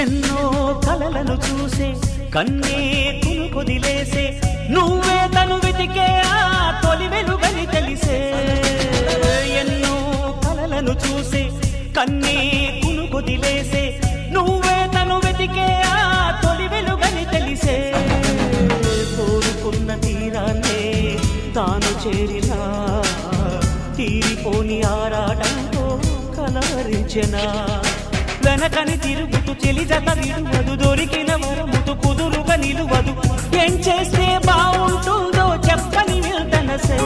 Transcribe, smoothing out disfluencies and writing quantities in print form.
ఎన్నో కలలను చూసే కన్నే కొదిలేసే నువ్వే తను వెతికే ఆ తొలి వెలుగని తెలిసే ఎన్నో కలలను చూసే కన్నే కొదిలేసే నువ్వే తను వెతికే ఆ తొలి వెలుగని తెలిసే కోరుకున్న తీరాన్నే తాను చేరినా తీరిపోని ఆరాటంతో కలవరించెనా వెనకని తిరుగుతూ చెలి జత విడువదు దొరికిన వరముతు కుదురుగా నిలువదు ఏం చేస్తే బాగుంటుందో చెప్పని వెళ్తనసే